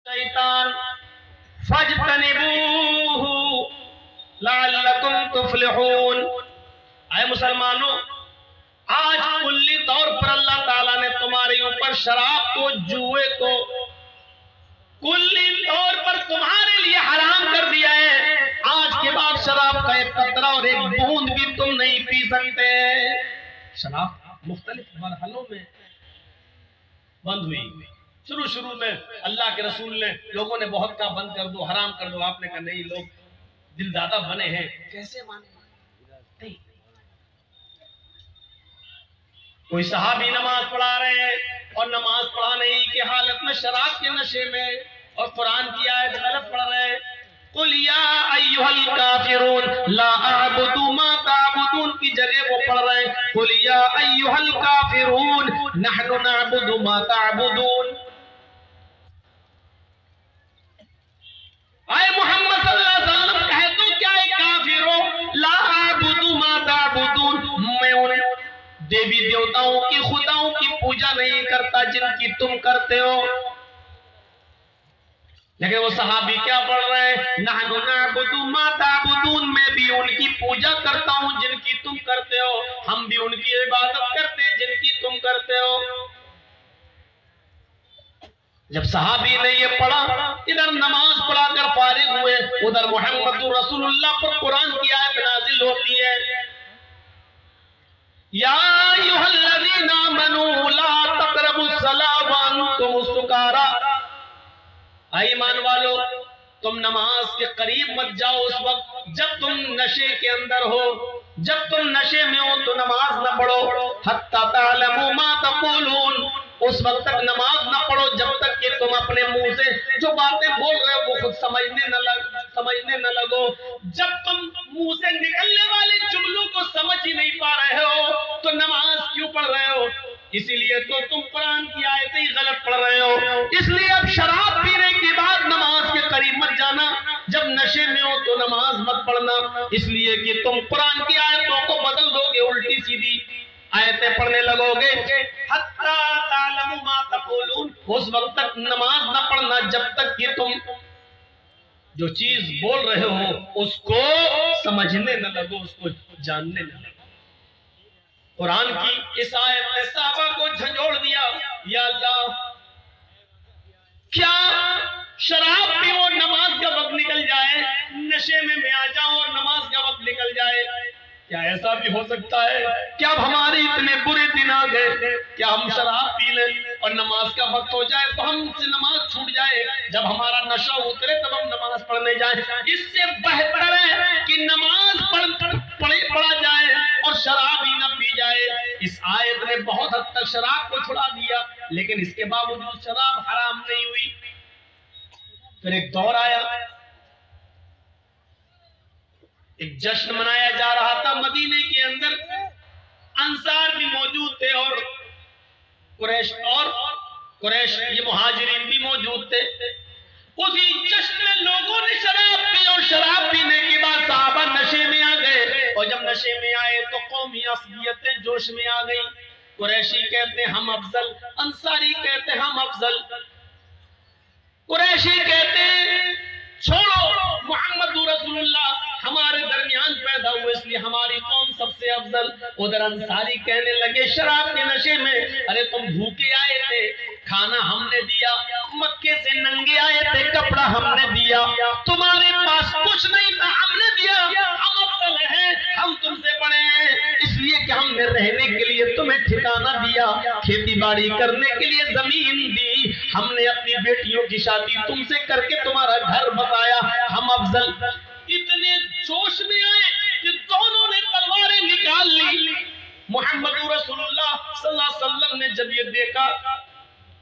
शैतान फज्तनिबूहु लअल्लकुम तुफ्लिहून। ऐ मुसलमानों, आज कुल्ली तौर पर अल्लाह ताला ने तुम्हारे ऊपर शराब को, जुए को कुल्ली तौर पर तुम्हारे लिए हराम कर दिया है। आज के बाद शराब का एक कतरा और एक बूंद भी तुम नहीं पी सकते। शराब मुख्तलिफ मरहलों में बंद हुई। शुरू में अल्लाह के रसूल ने, लोगों ने बहुत कहा बंद कर दो, हराम कर दो। आपने कहा नहीं, लोग दिलदादा बने हैं, कैसे माने नहीं। कोई सहाबी नमाज पढ़ा रहे हैं और नमाज पढ़ाने की हालत में शराब के नशे में और कुरान की आयत गलत पढ़ रहे हैं। कुल या अय्युहल काफिरून ला अअबुदु मा ताबुदून की जगह वो पढ़ रहे हैं कुल या अय्युहल काफिरून नहनु नअबुदु मा ताबुदून। आए मोहम्मद सल्लल्लाहु अलैहि वसल्लम कहे तो क्या है काफिरों, ला अअबुदु मा ताबुदून, मैं उन देवी देवताओं की, खुदाओं की पूजा नहीं करता जिनकी तुम करते हो। लेकिन वो सहाबी क्या पढ़ रहे हैं, नहनु नअबुदु मा ताबुदून, मैं भी उनकी पूजा करता हूं जिनकी तुम करते हो, हम भी उनकी इबादत करते हैं जिनकी तुम करते हो। जब सहाबी ने ये पढ़ा, इधर नमाज पढ़ाकर फारिग हुए, उधर मोहम्मद रसूलुल्लाह पर कुरान की आयत नाजिल होती है, या अय्युहल्लज़ीना आमनू ला तक़रबुस्सलाह व अंतुम सुकारा। ईमान वालो, तुम नमाज के करीब मत जाओ उस वक्त जब तुम नशे के अंदर हो। जब तुम नशे में हो तो नमाज न पढ़ो। हत्ता तालमू मा तक़ूलून, उस वक्त तक नमाज न पढ़ो जब तक कि तुम अपने मुंह से जो बातें बोल रहे हो वो खुद समझने न लगो। जब तुम मुंह से निकलने वाले जुमलों को समझ ही नहीं पा रहे हो तो नमाज क्यों पढ़ रहे हो? इसीलिए तो तुम कुरान की आयतें ही गलत पढ़ रहे हो। इसलिए अब शराब पीने के बाद नमाज के करीब मत जाना, जब नशे में हो तो नमाज मत पढ़ना, इसलिए कि तुम कुरान की आयतों को बदल दोगे, उल्टी सीधी आयतें पढ़ने लगोगे। हत्ता तालमू मा तक़ूलून, उस वक्त तक नमाज न पढ़ना जब तक कि तुम जो चीज बोल रहे हो उसको समझने न लगो, उसको जानने न लगो। कुरान की इस आयत ने साहबा को झंझोड़ दिया। या अल्लाह, क्या शराब पियो, नमाज का वक्त निकल जाए, नशे में मैं आ जाऊं और नमाज का वक्त निकल जाए? क्या ऐसा भी हो सकता है? क्या हमारे इतने बुरे दिन आ गए, क्या हम शराब पी लें और नमाज का वक्त हो जाए तो हमसे नमाज छूट जाए, जब हमारा नशा उतरे तब हम नमाज पढ़ने जाए? इससे बेहतर है कि नमाज पढ़ा जाए और शराब ही न पी जाए। इस आयत ने बहुत हद तक शराब को छुड़ा दिया, लेकिन इसके बावजूद शराब हराम नहीं हुई। फिर एक दौर आया, एक जश्न मनाया जा रहा था मदीने के अंदर, अंसार भी मौजूद थे और कुरैश ये मुहाजिरीन भी मौजूद थे। उसी जश्न में लोगों ने शराब पी और शराब पीने के बाद सहाबा नशे में आ गए, और जब नशे में आए तो कौमी असलियतें जोश में आ गई। कुरैशी कहते हम अफजल, अंसारी कहते हम अफजल। कुरैशी कहते छोड़ो, मोहम्मद रसूलुल्लाह हमारे दरमियान पैदा हुए इसलिए हमारी कौम सबसे अफजल। उधर अंसारी कहने लगे शराब के नशे में, अरे तुम भूखे आए थे, खाना हमने दिया, मक्के से नंगे आए थे, कपड़ा हमने दिया, तुम्हारे पास कुछ नहीं था, हमने दिया, हम अफजल हैं, हम तुमसे बड़े हैं, इसलिए कि हमने रहने के लिए तुम्हें ठिकाना दिया, खेती बाड़ी करने के लिए जमीन दी, हमने अपनी बेटियों की शादी तुमसे करके तुम्हारा घर बसाया, हम अफजल। इतने जोश में आए कि दोनों ने तलवारें निकाल ली। मोहम्मद रसूलुल्लाह सल्लल्लाहु अलैहि वसल्लम ने जब ये देखा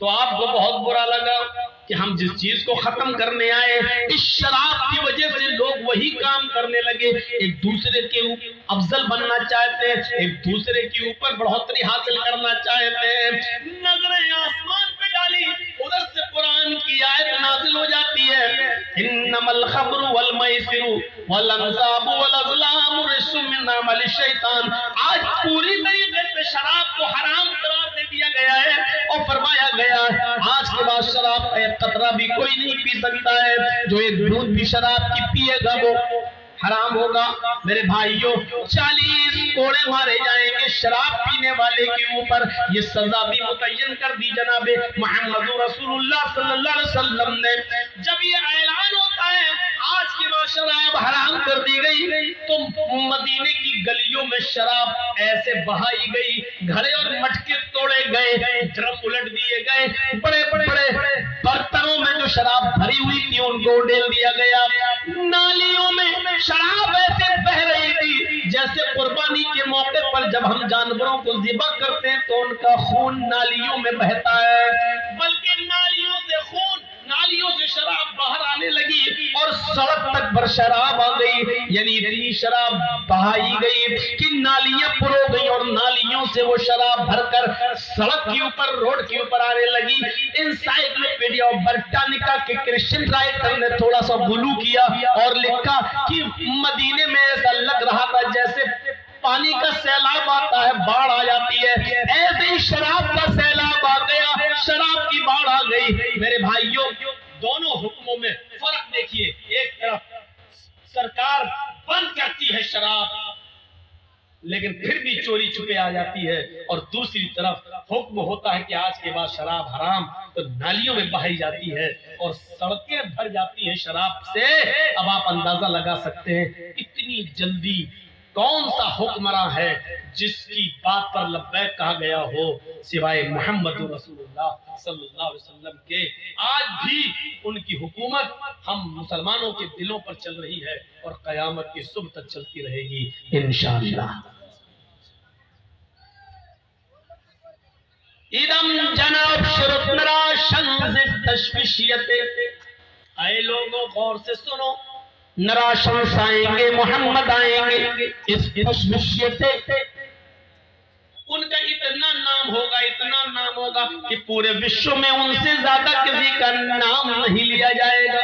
तो आपको बहुत बुरा लगा कि हम जिस चीज को खत्म करने आए, इस शराब की वजह से लोग वही काम करने लगे, एक दूसरे के ऊपर अफजल बनना चाहते हैं, एक दूसरे के ऊपर बढ़ोतरी हासिल करना चाहते हैं। नजरें आसमान पे डाली, उधर से कुरान की आयत नाजिल हो जाती है, इन्नमल खमरु वल मैसिरु वल अंसाबु वल अज़लामु रिज्सुम मिन अमलि शैतान। आज पूरी तरीके से शराब को हराम करार दे दिया गया है और फरमाया गया है आज के बाद शराब का एक कतरा भी कोई नहीं पी सकता है। जो एक बूंद भी शराब की पिएगा वो हराम होगा। मेरे भाइयों 40 कोड़े मारे जाएंगे शराब पीने वाले के ऊपर। ये सजा भी मुतय्यन कर दी जनाबे मोहम्मद रसूलुल्लाह सल्लल्लाहु अलैहि वसल्लम ने। जब ये ऐलान होता है आज के बाद शराब हराम कर दी गई तो मदीने की गलियों में शराब ऐसे बहाई गई, घड़े और मटके तोड़े गए, ड्रम उलट दिए गए, बड़े बड़े बर्तनों में जो शराब भरी हुई थी उनको उड़ेल दिया गया। नालियों में शराब ऐसे बह रही थी जैसे कुर्बानी के मौके पर जब हम जानवरों को ज़िबा करते हैं तो उनका खून नालियों में बहता है, बल्कि नालियों से खून, नालियों से शराब बाहर आने लगी और सड़क तक भर शराब आ गई। यानी इतनी शराब बहाई गई कि नालियां पुरो गई और नालियों से वो शराब भरकर सड़क के ऊपर, रोड के ऊपर आने लगी। इंसाइक्लोपीडिया ब्रिटानिका के क्रिश्चियन राइटर ने थोड़ा सा गुलू किया और लिखा कि मदीने में ऐसा लग रहा था जैसे पानी का सैलाब आता है, बाढ़ आ जाती है, ऐसे ही शराब का सैलाब आ गया, शराब की बाढ़ आ गई। मेरे भाइयों दोनों हुक्मों में फर्क देखिए, एक तरफ सरकार बंद करती है शराब लेकिन फिर भी चोरी छुपे आ जाती है, और दूसरी तरफ हुक्म होता है कि आज के बाद शराब हराम, तो नालियों में बहाई जाती है और सड़कें भर जाती हैं शराब से। अब आप अंदाजा लगा सकते हैं इतनी जल्दी कौन सा हुक्मरान है जिसकी बात पर लब्बैक कहा गया हो सिवाय मोहम्मद रसूलुल्लाह सल्लल्लाहु अलैहि वसल्लम के। आज भी उनकी हुकूमत हम मुसलमानों के दिलों पर चल रही है और कयामत की सुबह तक चलती रहेगी इंशाअल्लाह। इदम जनाब शुरुतरा शंज़ तशविशियते, आए लोगों गौर से सुनो, नराशंस आएंगे, मोहम्मद आएंगे, इस तशविशियते उनका इतना नाम होगा, इतना नाम होगा कि पूरे विश्व में उनसे ज्यादा किसी का नाम नहीं लिया जाएगा।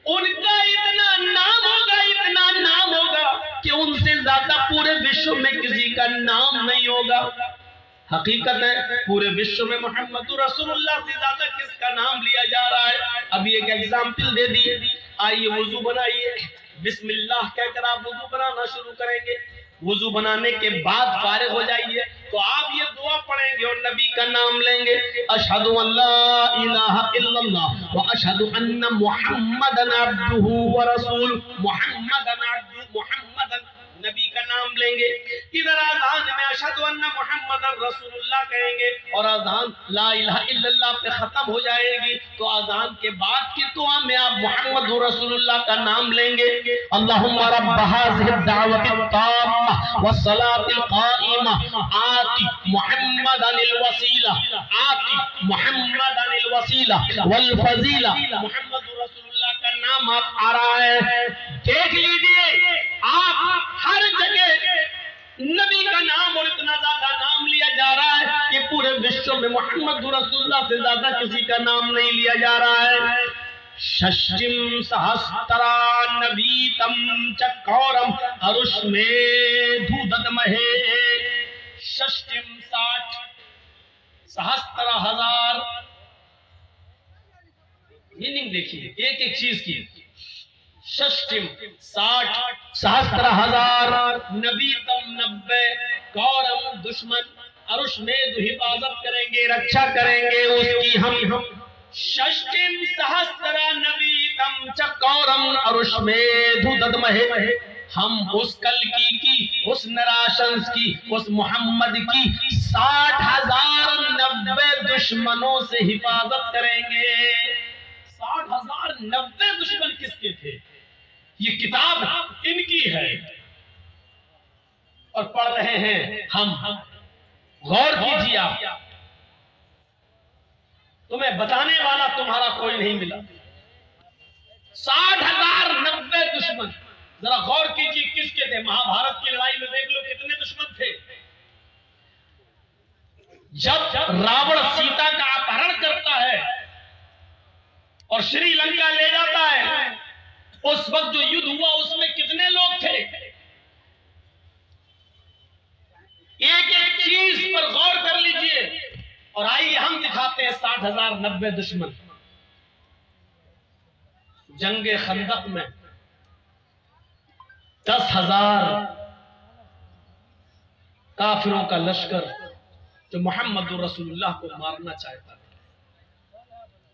उनका इतना नाम होगा, इतना नाम होगा कि उनसे ज्यादा पूरे विश्व में किसी का नाम नहीं होगा। हकीकत है पूरे विश्व में मोहम्मद रसूलुल्लाह से ज्यादा किसका नाम लिया जा रहा है। अभी एक एग्जाम्पल दे दी, आइए वुजू बनाइए, बिस्मिल्लाह कहकर आप वुजू बनाना शुरू करेंगे। वुजू बनाने के बाद फारिग हो जाइए तो आप ये दुआ पढ़ेंगे और नबी का नाम लेंगे, अशहदु अल्ला इलाहा इल्लल्लाह व अशहदु अन्ना मुहम्मदन अब्दुहु व रसूल, मुहम्मदन नबी का नाम लेंगे। इधर आज़ान में अशहदु अन्ना मुहम्मदन रसूलुल्लाह कहेंगे और आज़ान ला इलाहा इल्लल्लाह पे खत्म हो जाएगी तो आज़ान के बाद की दुआ में आप मोहम्मद रसूलुल्लाह का नाम लेंगे। अल्लाहुम्मा रब्ब हाज़िहि दावति ताम्मा व सलातिल क़ाइमा आति मुहम्मदनिल वसीला, आति मुहम्मदनिल वसीला वल फजीला। मोहम्मद रसूलुल्लाह का नाम आप आ रहा है, देख लीजिए आप हर जगह नबी का नाम और इतना ज्यादा नाम लिया जा रहा है कि पूरे विश्व में मोहम्मद रसूलुल्लाह से ज्यादा किसी का नाम नहीं लिया जा रहा है। षष्टिम सहस्त्रा नबीतम चक्रम अरुष्मेधु ददमहे, षष्टिम 60, सहस्त्र 1000। मीनिंग देखिए एक एक चीज की, षष्टिम 60, सहस्त्र 1000, नबीतम 90, गौरम दुश्मन, अरुष्मेधु हिफाजत करेंगे, रक्षा करेंगे उसकी हम। षष्टिम सहस्त्र नबीतम चक्रम अरुष्मेधु ददमहे, हम उस कल्कि की, उस नराशंस की, उस मोहम्मद की 60,090 दुश्मनों से हिफाजत करेंगे। 60,000 90 दुश्मन किसके थे? ये किताब इनकी है और पढ़ रहे हैं हम। गौर कीजिए आप, तुम्हें बताने वाला तुम्हारा कोई नहीं मिला। 60,090 दुश्मन, जरा गौर कीजिए किसके थे। महाभारत की लड़ाई में देख लो कितने दुश्मन थे। जब रावण सीता का अपहरण करता है और श्रीलंका ले जाता है, उस वक्त जो युद्ध हुआ उसमें कितने लोग थे। एक एक चीज पर गौर कर लीजिए। और आइए हम दिखाते हैं 60,090 दुश्मन। जंगे खंदक में 10,000 काफिरों का लश्कर जो मोहम्मद रसूलुल्लाह को मारना चाहता था।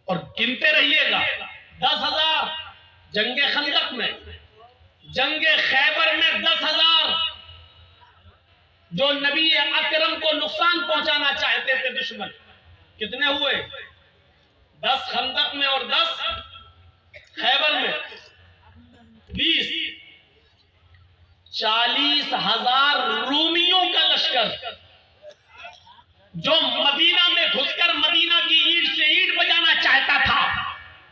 और गिनते रहिएगा, 10,000 जंगे खंदक में, जंगे खैबर में 10,000 जो नबी अकरम को नुकसान पहुंचाना चाहते थे दुश्मन। कितने हुए? 10 खंदक में और 10 खैबर में, 20। 40,000 रूमियों का लश्कर जो मदीना में घुसकर मदीना की ईंट से ईंट बजाना चाहता था।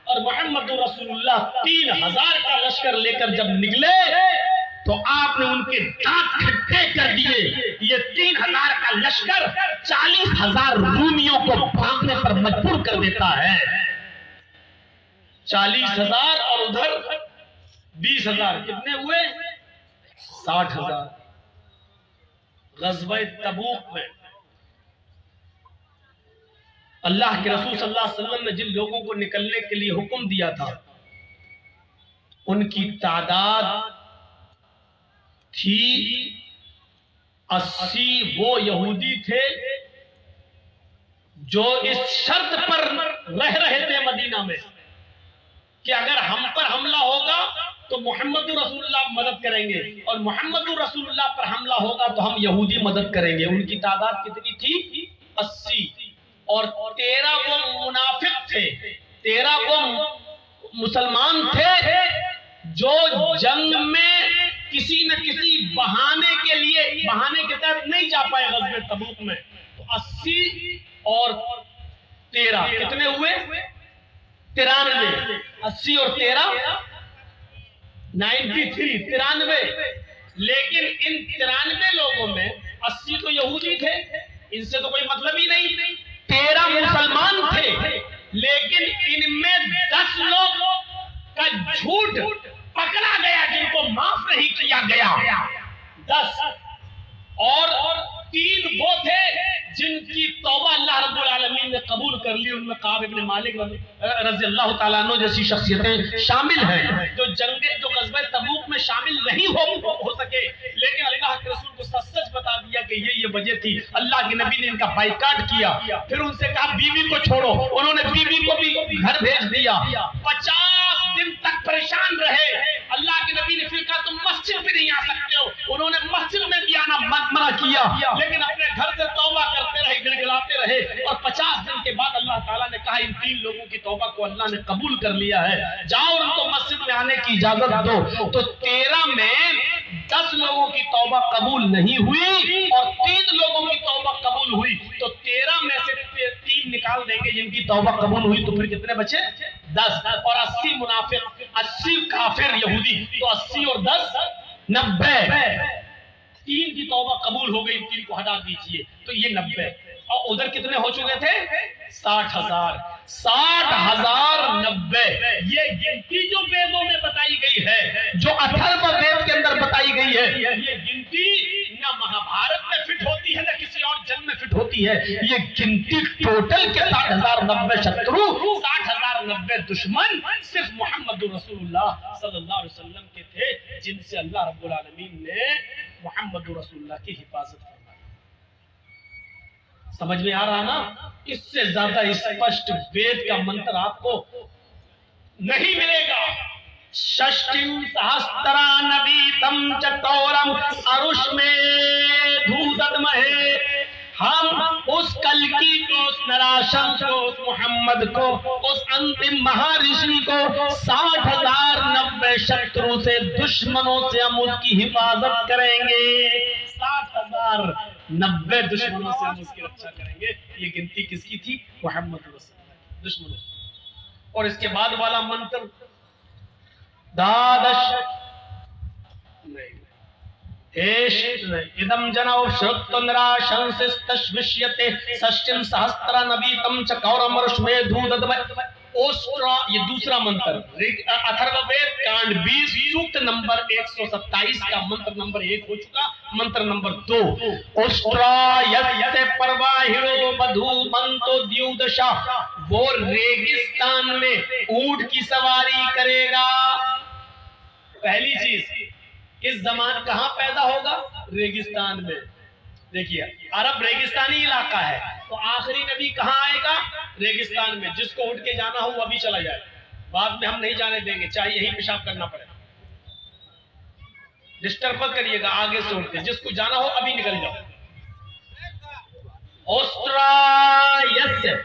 और मोहम्मद रसूलुल्लाह 3,000 का लश्कर लेकर जब निकले तो आपने उनके दांत खट्टे कर दिए। ये 3,000 का लश्कर 40,000 रूमियों को भागने पर मजबूर कर देता है। 40,000 और उधर 20,000, कितने हुए? 60,000। ग़ज़वा तबूक में अल्लाह के रसूल सल्लल्लाहु अलैहि वसल्लम ने जिन लोगों को निकलने के लिए हुक्म दिया था उनकी तादाद थी 80। वो यहूदी थे जो इस शर्त पर रह रहे थे मदीना में कि अगर हम पर हमला होगा तो मोहम्मद रसूलुल्लाह मदद करेंगे, और मोहम्मद रसूलुल्लाह पर हमला होगा तो हम यहूदी मदद करेंगे। उनकी तादाद कितनी थी? 80। और 13 वो मुनाफिक थे, 13 वो मुसलमान थे जो जंग में किसी न किसी बहाने के लिए, बहाने के तहत नहीं जा पाए ग़ज़वे तबूक में। तो 80 और 13 कितने हुए? 93। 80 और 13 93। लेकिन इन 93 लोगों में 80 तो यहूदी थे, इनसे तो कोई मतलब ही नहीं। 13 मुसलमान थे, लेकिन इनमें 10 लोग का झूठ पकड़ा गया जिनको माफ नहीं किया गया। 10 और 3 वो थे जिनकी तौबा अल्लाह रब्बुल आलमीन ने कबूल कर ली। उनमें काब इब्न मालिक रज़ी अल्लाह तआला अन्हु जैसी शख्सियतें शामिल हैं जो ग़ज़वा तबूक में शामिल नहीं हो सके, लेकिन अल्लाह के रसूल को सच बता दिया कि ये वजह थी। अल्लाह के नबी ने इनका बाइकाट किया। फिर उनसे कहा बीवी को छोड़ो, उन्होंने बीवी को भी घर भेज दिया। 50 दिन तक परेशान रहे। अल्लाह के नबी ने फिर कहा तुम मस्जिद भी नहीं आ सकते हो, उन्होंने मस्जिद में भी आना मना किया, लेकिन अपने घर से तौबा करते रहे, गिड़गिड़ाते रहे। और 50 दिन के बाद अल्लाह ताला ने कहा इन 3 लोगों की तौबा को अल्लाह ने कबूल कर लिया है, जाओ उनको मस्जिद में आने की इजाजत दो। तो 13 में 10 लोगों की तौबा कबूल नहीं हुई और 3 लोगों की तौबा कबूल हुई। तो 13 में से 3 निकाल देंगे जिनकी तौबा कबूल हुई, तो फिर कितने बचे? 10। और 80 मुनाफिक, 80 काफिर यहूदी, तो 80 और 10 90। 3 की तौबा कबूल हो गई, 3 को हटा दीजिए, तो ये 90। और उधर कितने हो चुके थे? 60,000। 60,090 ये गिनती जो वेदों में बताई गई है, जो अथर्व वेद के अंदर बताई गई है, ये गिनती ना महाभारत में फिट होती है ना किसी और जन्म में फिट होती है। ये गिनती टोटल के 60,090 शत्रु, 60,090 दुश्मन सिर्फ मोहम्मद रसूलुल्लाह सल्लल्लाहु अलैहि वसल्लम के थे, जिनसे अल्लाह रब्बुल आलमीन ने मोहम्मद रसूलुल्लाह की हिफाजत करवाई। समझ में आ रहा ना? इससे ज्यादा स्पष्ट वेद का मंत्र आपको नहीं मिलेगा। षष्टिं सहस्त्रा नवीतम चतौरम अरुष्मेधुदद्महे। हम उस कल्कि को, उस नराशंस को, उस मोहम्मद को, उस अंतिम महर्षि को 60,090 शत्रु से, दुश्मनों से हम उसकी हिफाजत करेंगे। 60,090 दुश्मनों से हम उसकी रक्षा करेंगे। ये गिनती किसकी थी? मोहम्मद रसूलुल्लाह दुश्मनों। और इसके बाद वाला मंत्र द्वादश इदम जनौ श्रुत्वनराशंसिस्तश्विष्यते षष्टिं सहस्त्रनवीतं च कौरमरुष्मेधुदद्महे। ओस्ट्रा, ये दूसरा मंत्र, अथर्ववेद कांड 20 सूक्त नंबर 127 का मंत्र नंबर 1 हो चुका। मंत्र नंबर 2, ओस्ट्रायस्य परवाहिरो बधूमन्तो द्युदशा, वो रेगिस्तान में ऊंट की सवारी करेगा। पहली चीज, इस जमान कहां पैदा होगा? रेगिस्तान में। देखिए अरब रेगिस्तानी इलाका है, तो आखिरी नबी कहां आएगा? रेगिस्तान में। जिसको उठ के जाना हो वो अभी चला जाए, बाद में हम नहीं जाने देंगे, चाहे यही पेशाब करना पड़े। डिस्टर्ब मत करिएगा, आगे से उठते, जिसको जाना हो अभी निकल जाओ। ओस्ट्रायस्य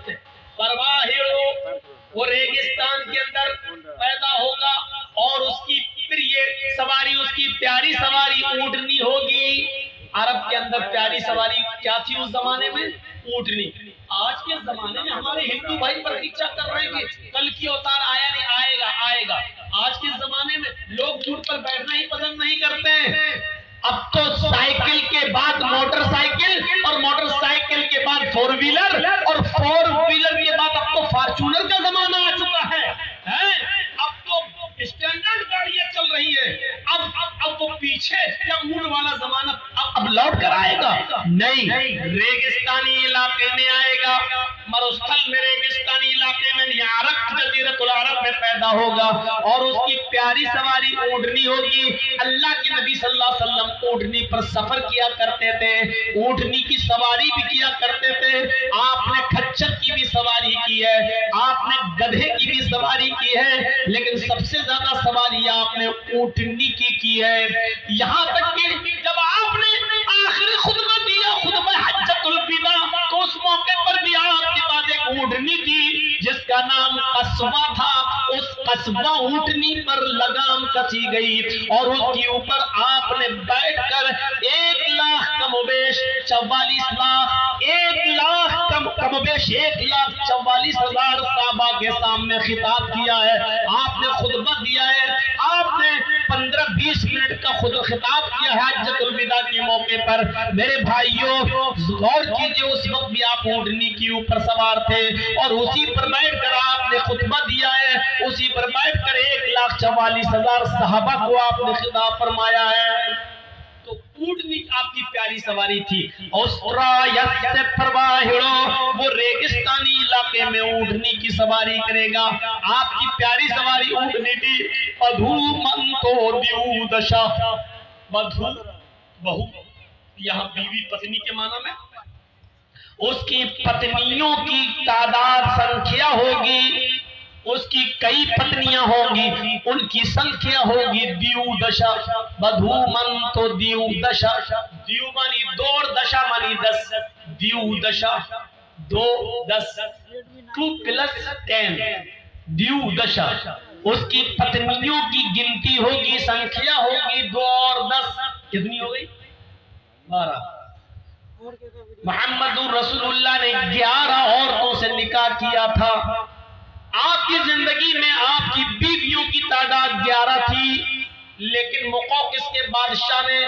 परवाहिरो, वो रेगिस्तान के अंदर पैदा होगा और उसकी प्रिय सवारी, उसकी प्यारी सवारी ऊंटनी होगी। अरब के अंदर प्यारी सवारी क्या थी उस जमाने में? ऊंटनी। आज के जमाने में हमारे हिंदू भाई प्रतीक्षा कर रहे हैं कि कल की अवतार आया नहीं, आएगा आएगा। आज के जमाने में लोग ऊंट पर बैठना ही पसंद नहीं करते हैं। अब तो साइकिल के बाद मोटरसाइकिल और मोटरसाइकिल के बाद 4 व्हीलर और 4 व्हीलर के बाद अब तो फॉर्च्यूनर का जमाना आ चुका है। अब तो स्टैंडर्ड गाड़ियां चल रही है। अब वो पीछे क्या ऊंट वाला जमाना अब लौट कर आएगा? नहीं, रेगिस्तानी इलाके में आएगा। मरुस्थल में, रेगिस्तानी इलाके में, अरब जजीरतुल अरब में पैदा होगा और उसकी प्यारी सवारी ऊंटनी होगी। अल्लाह के नबी सल्लल्लाहु अलैहि वसल्लम ऊंटनी पर सफर किया करते थे, ऊंटनी की सवारी भी किया करते थे। आपने खच्चर की भी सवारी की है, आपने गधे की भी सवारी की है, लेकिन सबसे ज्यादा सवारी आपने ऊंटनी की है। यहाँ तक कि जब आपने आखिरी खुतबा दिया, खुतबा हज्जतुल विदा, तो उस मौके पर भी आपके पास एक ऊंटनी थी जिसका नाम कस्बा था। उस कस्बा ऊंटनी पर लगाम कसी गई और उसके ऊपर आपने बैठकर 1,44,000 1,44,000 साहबा के सामने खिताब किया है। आपने खुतबा दिया है, आपने 15-20 मिनट का खुद खिताब किया है हज्जतुल विदा के मौके पर। मेरे भाइयों गौर कीजिए, उस वक्त भी आप ऊंटनी के ऊपर सवार थे और उसी पर बैठकर आपने खुतबा दिया है। उसी पर बैठकर 1,44,000 साहबा को आपने खिताब फरमाया है। तो ऊंटनी आपकी प्यारी सवारी थी। ओस्ट्रायस्य परवाहिरो, वो रेगिस्तानी इलाके में ऊंटनी की सवारी करेगा। आपकी प्यारी सवारी ऊंटनी थी। बधूमन्तो द्युदशा, बधू बहू, यहाँ बीवी पत्नी के माना में। उसकी पत्नियों की तादाद संख्या होगी, उसकी कई पत्नियां होंगी, उनकी संख्या होगी द्युदशा। बधूमन्तो द्युदशा, द्यु मानी 2 और दशा मानी 10, द्युदशा 2 10, 2 + 10 द्युदशा। उसकी पत्नियों की गिनती होगी, संख्या होगी 2 और 10, कितनी हो गई? 12। मोहम्मद रसूलुल्लाह ने 11 औरतों से निकाह किया था। आपकी जिंदगी में आपकी बीवियों की तादाद 11 थी, लेकिन मुक़ौक़िस के बादशाह ने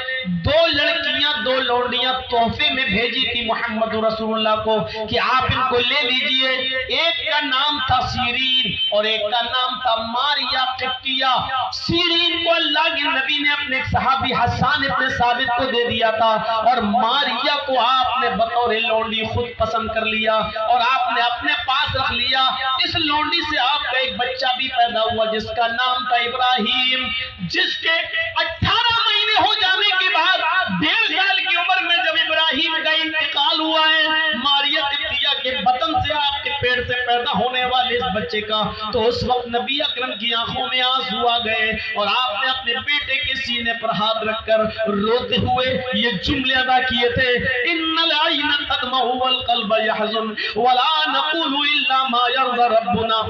2 लड़कियां, 2 लौंडियां तोहफे में भेजी थी मोहम्मद रसूलुल्लाह को कि आप इनको ले लीजिए। एक का नाम था सीरीन और एक का नाम था मारिया किप्तिया। सीरीन को अल्लाह के नबी ने अपने सहाबी हसन इब्न साबित को दे दिया था और मारिया को आपने बतौर लौंडी खुद पसंद कर लिया और आपने अपने पास रख लिया। इस लौंडी से आपका एक बच्चा भी पैदा हुआ जिसका नाम था इब्राहिम, जिसके 18 महीने हो जाने के बाद 1.5 साल की उम्र में जब इब्राहिम का इंतकाल हुआ है मारिया किप्तिया के बतन से, आपके पेट से पैदा होने वाले इस बच्चे का, तो उस वक्त नबी अकरम की आंखों में आंसू आ गए और आपने अपने बेटे के सीने पर हाथ रखकर रोते हुए ये जुमले अदा किए थे, इन्नल आइना तदमउ वल क़ल्ब यहज़न वला नक़ूलु इल्ला मा यर्ज़ा रब्बुना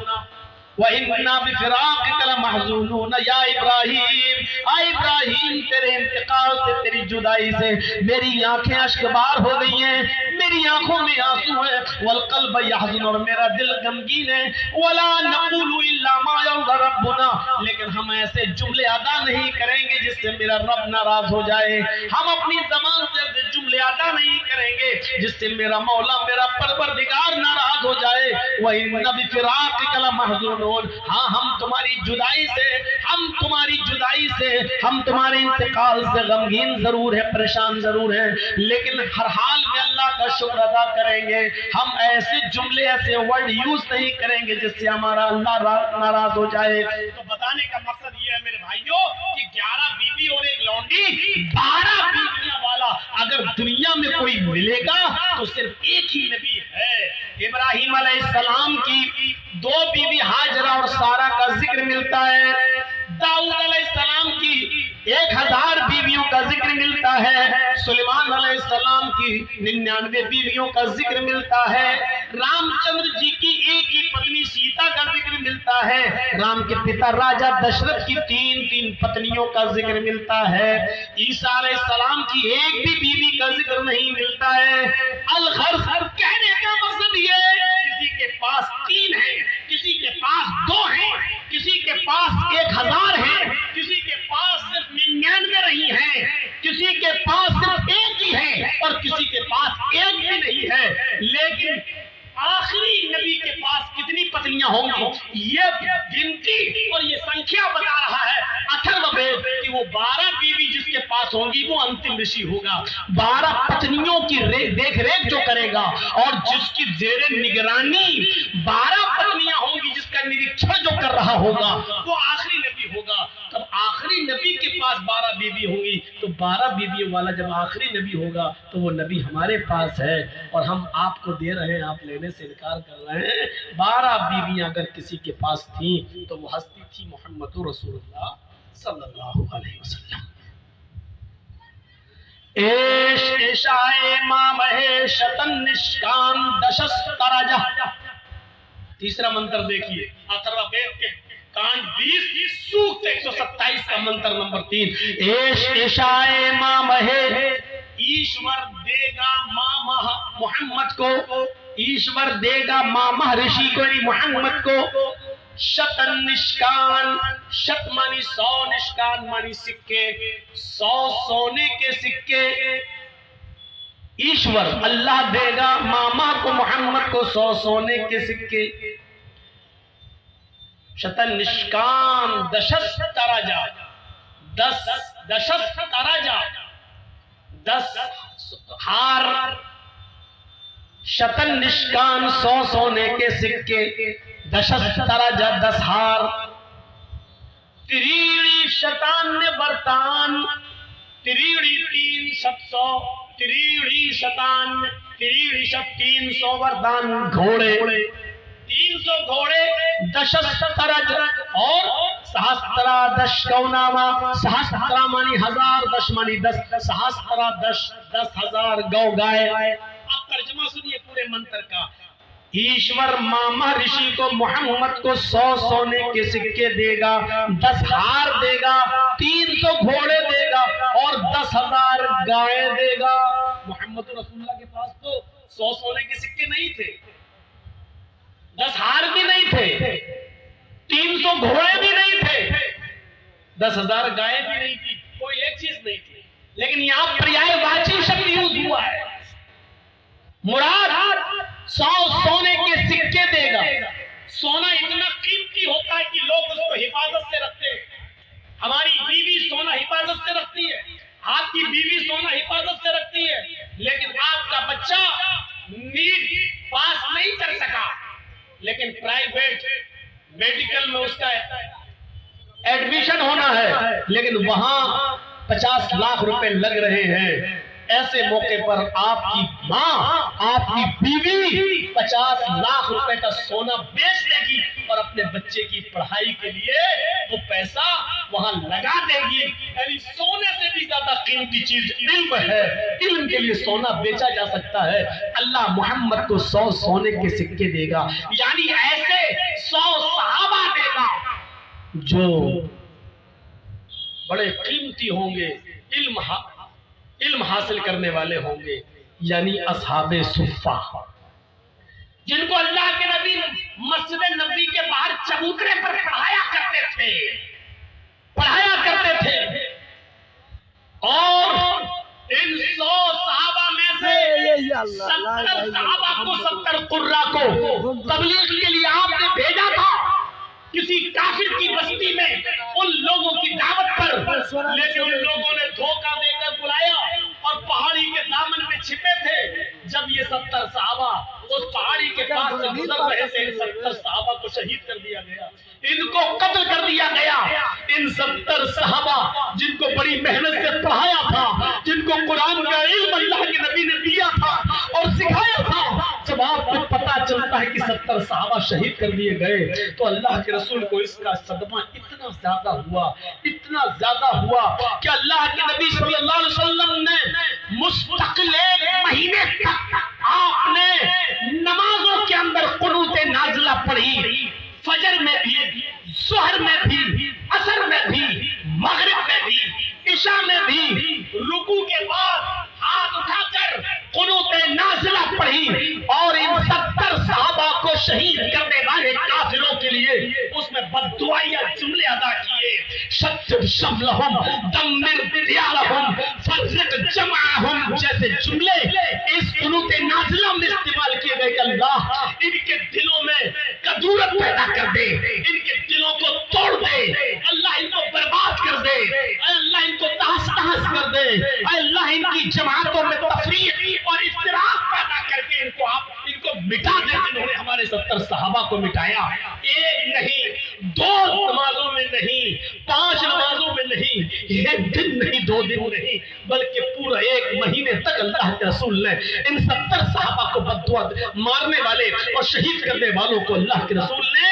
व इन्ना बिफ़िराक़िका लमहज़ूनून। या इब्राहिम, आ इब्राहिम, तेरे इंतकाल से, तेरी जुदाई से मेरी आंखें अश्कबार हो गई हैं, मेरी आंखों में आंसू है। वल क़ल्ब यहज़न, और मेरा दिल गमगीन है। वला नक़ूलु इल्ला मा यर्ज़ा रब्बुना, लेकिन हम ऐसे जुमले अदा नहीं करेंगे जिससे मेरा रब नाराज हो जाए। हम अपनी ज़बान से जुमले जुमले अदा नहीं करेंगे जिससे मेरा मौला मेरा परवरदिगार नाराज हो जाए। वही नबी फिराक़िका महज़ूनून, हाँ हम तुम्हारी जुदाई से, हम तुम्हारे इंतकाल से गमगीन जरूर है, परेशान जरूर है, लेकिन हर हाल में अल्लाह का शुक्र अदा करेंगे। हम ऐसे जुमले, ऐसे वर्ड यूज नहीं करेंगे जिससे हमारा अल्लाह नाराज हो जाए। तो बताने का मकसद ये है मेरे भाइयों कि 11 बीवी और एक लौंडी, 12 बीवियां वाला अगर दुनिया में कोई मिलेगा तो सिर्फ एक ही नबी है। इब्राहिम अलैहिस्सलाम की 2 बीवी हाजरा और सारा का जिक्र मिलता है। दाऊद अलैहिस्सलाम की 1000 बीवियों का जिक्र मिलता है। सुलेमान अलैहिस्सलाम की 99 बीवियों का जिक्र मिलता है। रामचंद्र जी की एक ही पत्नी सीता का जिक्र मिलता है। राम के पिता राजा दशरथ की 3 पत्नियों का जिक्र मिलता है। ईसा अलैहिस्सलाम की एक भी बीवी का जिक्र नहीं मिलता है। अल-गर्ज़ कहने का मकसद ये है, किसी के पास 3 है, किसी के पास 2 है, किसी के पास 1000 है, किसी के पास सिर्फ 99 नहीं है, किसी के पास सिर्फ एक ही है और किसी के पास एक भी नहीं है। लेकिन आखिरी नबी के पास कितनी पत्नियां होंगी ये गिनती और ये संख्या बता रहा है अथर्ववेद कि वो 12 बीवी जिसके पास होंगी वो अंतिम ऋषि होगा। 12 पत्नियों की देख रेख जो करेगा और जिसकी जेरे निगरानी 12 पत्नियां होंगी, जिसका निरीक्षण जो कर रहा होगा वो आखिरी नबी होगा। तब आखिरी नबी के पास 12 बीवी होंगी, तो 12 बीवियों वाला जब आखिरी नबी होगा तो वो नबी हमारे पास है और हम आपको दे रहे हैं, आप लेने से इनकार कर रहे हैं। 12 बीवियां अगर किसी के पास थी तो वो हस्ती थी मोहम्मद रसूलुल्लाह सल्लल्लाहु अलैहि वसल्लम। तीसरा मंत्र देखिए, अथर्ववेद के कांड 20 सूक्त 127 का मंत्र नंबर 3। एशाए मामहे, ईश्वर देगा मामा मोहम्मद को, ईश्वर देगा मामा ऋषि को मोहम्मद को शतन निष्कान, शत मानी 100, निष्कान मानी सिक्के, 100 सोने के सिक्के ईश्वर अल्लाह देगा मामा को मोहम्मद को 100 सोने के सिक्के। शतन निष्कान दशस तराजा, 10 तराजा 10 हार, शतन निष्कान 100 सोने के सिक्के, 10 तराजा 10 हार। त्रीड़ी शतान वर्तान, त्रीड़ी 3 शत 100, त्रीड़ी शतान, त्रीड़ी शत 300 वर्तान घोड़े, 300 घोड़े, 10 तरज और सहस्त्रा 10 गौनामा, सहस्त्रा मानी 1000, 10 मानी 10, सहस्त्रा 10,000 गौ गाय। आप तर्जुमा सुनिए पूरे मंत्र का। ईश्वर मामा ऋषि को मोहम्मद को 100 सोने के सिक्के देगा, 10 हार देगा, 300 घोड़े देगा और 10,000 गाय देगा। मोहम्मद रसूलुल्लाह के पास तो 100 सोने के सिक्के नहीं थे, 10 हार भी नहीं थे, 300 घोड़े भी नहीं थे, 10,000 गाय भी नहीं थी, कोई एक चीज नहीं थी। लेकिन यहाँ पर्यायवाची शब्द यूज हुआ है। मुराद 100 सोने के सिक्के देगा। सोना इतना कीमती होता है कि लोग उसको हिफाजत से रखते हैं। हमारी बीवी सोना हिफाजत से रखती है, आपकी बीवी सोना हिफाजत से रखती है, लेकिन आपका बच्चा नीट पास नहीं कर सका, लेकिन प्राइवेट मेडिकल में उसका एडमिशन होना है, लेकिन वहां 50 लाख रुपए लग रहे हैं। ऐसे मौके पर आपकी माँ, आपकी बीवी 50 लाख रुपए का सोना बेच देगी और अपने बच्चे की पढ़ाई के लिए वो पैसा वहां लगा देगी। यानी सोने से भी ज्यादा कीमती चीज इल्म है। इल्म के लिए सोना बेचा जा सकता है। अल्लाह मोहम्मद को 100 सोने के सिक्के देगा, यानी ऐसे 100 सहाबा देगा जो बड़े कीमती होंगे, इल्म हासिल करने वाले होंगे, यानी असहाबे सुफ़ा, जिनको अल्लाह के नबी मस्जिद नबी के बाहर चबूतरे पर पढ़ाया करते थे। और इन 100 सहाबा कुर्रा को तबलीग के लिए आपने भेजा था किसी काफिर की बस्ती में उन लोगों की दावत पर, लेकिन उन लोगों ने धोखा देकर बुलाया और पहाड़ी के दामन में छिपे थे। जब ये 70 सहाबा उस पहाड़ी के पास से गुजर रहे थे, 70 सहाबा को शहीद कर दिया गया, इनको कत्ल कर दिया गया। इन 70 सहाबा जिनको बड़ी मेहनत से पढ़ाया था, जिनको कुरान का इल्म अल्लाह के नबी ने दिया था और सिखाया था, जब आपको पता चलता है कि 70 सहाबा शहीद कर दिए गए तो अल्लाह के रसूल को इसका सदमा इतना ज्यादा हुआ, इतना ज्यादा हुआ कि अल्लाह के नबी सल्लल्लाहु अलैहि वसल्लम ने मुस्तकिल 1 महीने तक आपने नमाजों के अंदर कुनूत नाज़िला पढ़ी, फजर में भी, ज़ोहर में भी, असर में भी, मगरिब में भी, इशा में भी, रुकू के बाद हाथ उठाकर कुनूत नाज़िला पढ़ी और इन 70 सहाबा को शहीद करने वाले काफिरों के लिए उसमें बद्दुआया जुमले अदा किए। शत्तुब शमलहुम दम्मिर दियारहुम फर्रिक जमाअहुम जैसे जुमले इस कुनूत नाज़िला में इस्तेमाल किए गए। अल्लाह इनके दिलों में कदूरत पैदा कर दे, इनके दिलों को तोड़ दे, अल्लाह इनको बर्बाद कर दे, अल्लाह इनको तहस-तहस कर दे, अल्लाह इनकी जमातों में तफरीक और इफ्तिराक पैदा करके इनको मिटा दे। जिन्होंने हमारे 70 सहाबा को मिटाया, एक नहीं, 2 नमाजों में नहीं, 5 नमाजों में नहीं, 1 दिन नहीं, 2 दिन नहीं, बल्कि पूरा 1 महीने तक अल्लाह के रसूल ने इन 70 सहाबा को बद्दुआ मारने वाले और शहीद करने वालों को अल्लाह के रसूल ने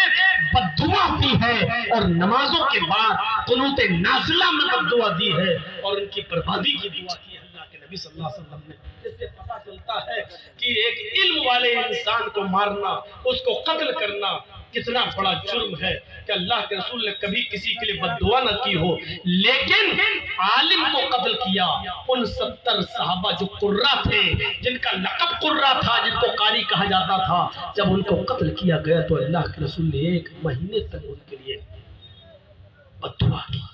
बद्दुआ दी है और नमाजों के बाद कुनूत नाज़िला में बद्दुआ दी है और उनकी बर्बादी की दुआ की है अल्लाह के नबी सल्लल्लाहु अलैहि वसल्लम ने। इससे पता चलता है कि एक इल्म वाले इंसान को मारना, उसको कत्ल करना कितना बड़ा जुर्म है कि अल्लाह के रसूल ने कभी किसी के लिए बद्दुआ न की हो, लेकिन आलिम को कत्ल किया। उन 70 सहाबा जो कुर्रा थे, जिनका लक़ब कुर्रा था, जिनको कारी कहा जाता था, जब उनको कत्ल किया गया तो अल्लाह के रसूल ने 1 महीने तक उनके लिए बद्दुआ की।